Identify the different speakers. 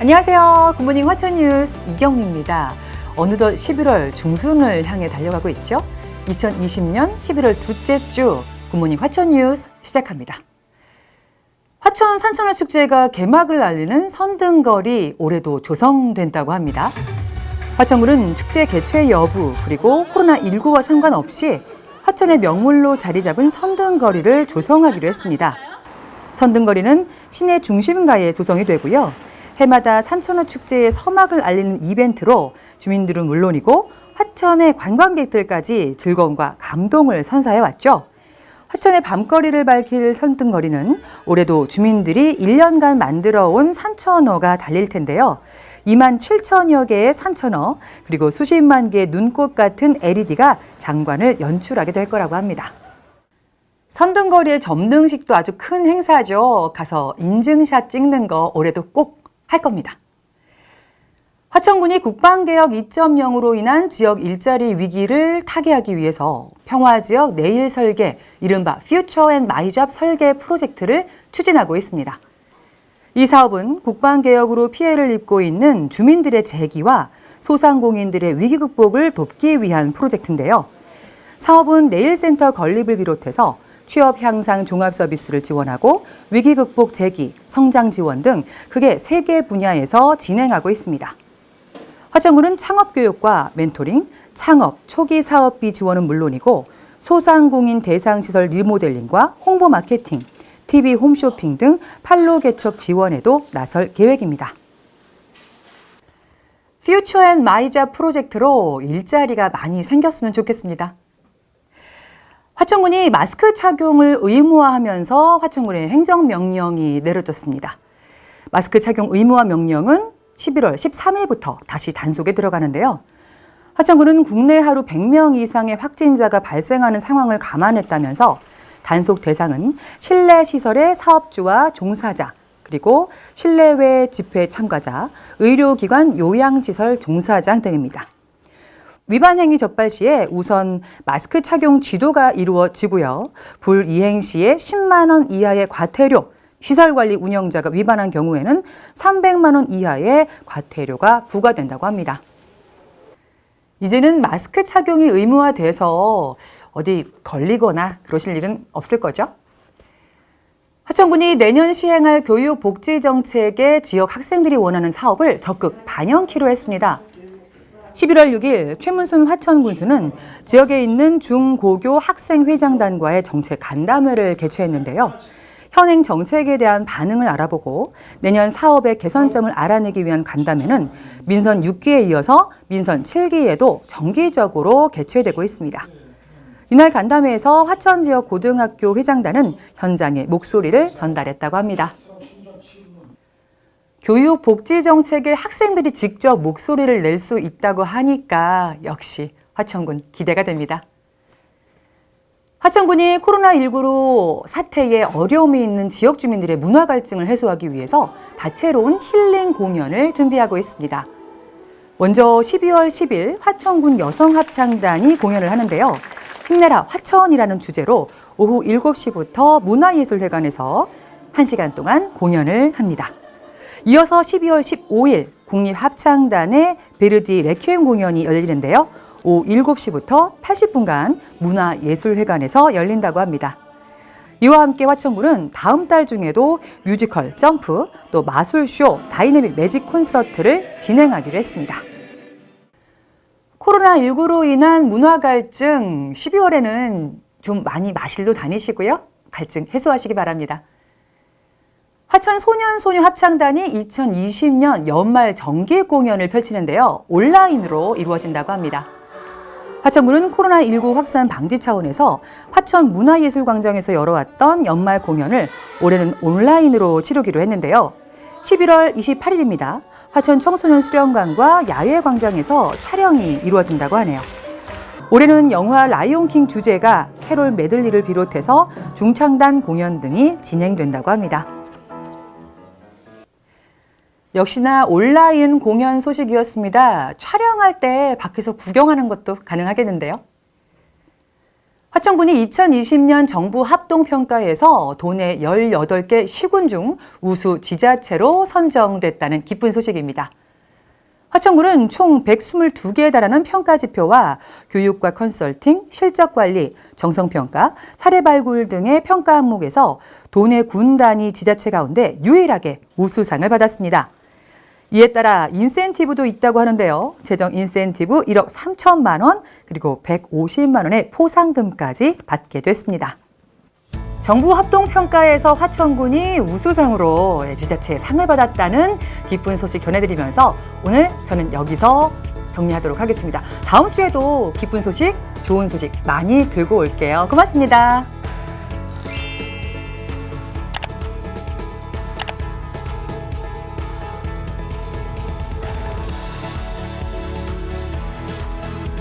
Speaker 1: 안녕하세요. 굿모닝 화천뉴스 이경미입니다. 어느덧 11월 중순을 향해 달려가고 있죠. 2020년 11월 둘째 주 굿모닝 화천뉴스 시작합니다. 화천 산천어 축제가 개막을 알리는 선등걸이 올해도 조성된다고 합니다. 화천군은 축제 개최 여부 그리고 코로나19와 상관없이 화천의 명물로 자리 잡은 선등거리를 조성하기로 했습니다. 선등거리는 시내 중심가에 조성이 되고요. 해마다 산천어 축제의 서막을 알리는 이벤트로 주민들은 물론이고 화천의 관광객들까지 즐거움과 감동을 선사해왔죠. 화천의 밤거리를 밝힐 선등거리는 올해도 주민들이 1년간 만들어온 산천어가 달릴 텐데요. 2만 7천여 개의 산천어 그리고 수십만 개의 눈꽃 같은 LED가 장관을 연출하게 될 거라고 합니다. 선등거리의 점등식도 아주 큰 행사죠. 가서 인증샷 찍는 거 올해도 꼭 할 겁니다. 화천군이 국방개혁 2.0으로 인한 지역 일자리 위기를 타개하기 위해서 평화지역 내일 설계, 이른바 퓨처 앤 마이잡 설계 프로젝트를 추진하고 있습니다. 이 사업은 국방개혁으로 피해를 입고 있는 주민들의 재기와 소상공인들의 위기 극복을 돕기 위한 프로젝트인데요. 사업은 내일센터 건립을 비롯해서 취업 향상 종합 서비스를 지원하고 위기 극복 재기, 성장 지원 등 크게 3개 분야에서 진행하고 있습니다. 화천군은 창업 교육과 멘토링, 창업, 초기 사업비 지원은 물론이고 소상공인 대상 시설 리모델링과 홍보 마케팅, TV 홈쇼핑 등 판로 개척 지원에도 나설 계획입니다. 퓨처 앤 마이잡 프로젝트로 일자리가 많이 생겼으면 좋겠습니다. 화천군이 마스크 착용을 의무화하면서 화천군의 행정명령이 내려졌습니다. 마스크 착용 의무화 명령은 11월 13일부터 다시 단속에 들어가는데요. 화천군은 국내 하루 100명 이상의 확진자가 발생하는 상황을 감안했다면서 단속 대상은 실내 시설의 사업주와 종사자, 그리고 실내외 집회 참가자, 의료기관 요양시설 종사장 등입니다. 위반 행위 적발 시에 우선 마스크 착용 지도가 이루어지고요. 불이행 시에 10만 원 이하의 과태료, 시설관리 운영자가 위반한 경우에는 300만 원 이하의 과태료가 부과된다고 합니다. 이제는 마스크 착용이 의무화돼서 어디 걸리거나 그러실 일은 없을 거죠? 화천군이 내년 시행할 교육복지정책에 지역 학생들이 원하는 사업을 적극 반영키로 했습니다. 11월 6일 최문순 화천군수는 지역에 있는 중고교 학생회장단과의 정책 간담회를 개최했는데요. 현행 정책에 대한 반응을 알아보고 내년 사업의 개선점을 알아내기 위한 간담회는 민선 6기에 이어서 민선 7기에도 정기적으로 개최되고 있습니다. 이날 간담회에서 화천 지역 고등학교 회장단은 현장에 목소리를 전달했다고 합니다. 교육복지정책에 학생들이 직접 목소리를 낼 수 있다고 하니까 역시 화천군 기대가 됩니다. 화천군이 코로나19로 사태에 어려움이 있는 지역 주민들의 문화 갈증을 해소하기 위해서 다채로운 힐링 공연을 준비하고 있습니다. 먼저 12월 10일 화천군 여성합창단이 공연을 하는데요. 힘내라 화천이라는 주제로 오후 7시부터 문화예술회관에서 1시간 동안 공연을 합니다. 이어서 12월 15일 국립합창단의 베르디 레퀴엠 공연이 열리는데요. 오후 7시부터 80분간 문화예술회관에서 열린다고 합니다. 이와 함께 화천군은 다음 달 중에도 뮤지컬 점프, 또 마술쇼, 다이내믹 매직 콘서트를 진행하기로 했습니다. 코로나19로 인한 문화 갈증 12월에는 좀 많이 마실로 다니시고요. 갈증 해소하시기 바랍니다. 화천 소년소녀 합창단이 2020년 연말 정기 공연을 펼치는데요. 온라인으로 이루어진다고 합니다. 화천군은 코로나19 확산 방지 차원에서 화천 문화예술광장에서 열어왔던 연말 공연을 올해는 온라인으로 치르기로 했는데요. 11월 28일입니다. 화천 청소년 수련관과 야외광장에서 촬영이 이루어진다고 하네요. 올해는 영화 라이온킹 주제가 캐롤 메들리를 비롯해서 중창단 공연 등이 진행된다고 합니다. 역시나 온라인 공연 소식이었습니다. 촬영할 때 밖에서 구경하는 것도 가능하겠는데요. 화천군이 2020년 정부 합동평가에서 도내 18개 시군 중 우수 지자체로 선정됐다는 기쁜 소식입니다. 화천군은 총 122개에 달하는 평가 지표와 교육과 컨설팅, 실적관리, 정성평가, 사례발굴 등의 평가 항목에서 도내 군 단위 지자체 가운데 유일하게 우수상을 받았습니다. 이에 따라 인센티브도 있다고 하는데요. 재정 인센티브 1억 3천만 원 그리고 150만 원의 포상금까지 받게 됐습니다. 정부 합동평가에서 화천군이 우수상으로 지자체에 상을 받았다는 기쁜 소식 전해드리면서 오늘 저는 여기서 정리하도록 하겠습니다. 다음 주에도 기쁜 소식, 좋은 소식 많이 들고 올게요. 고맙습니다.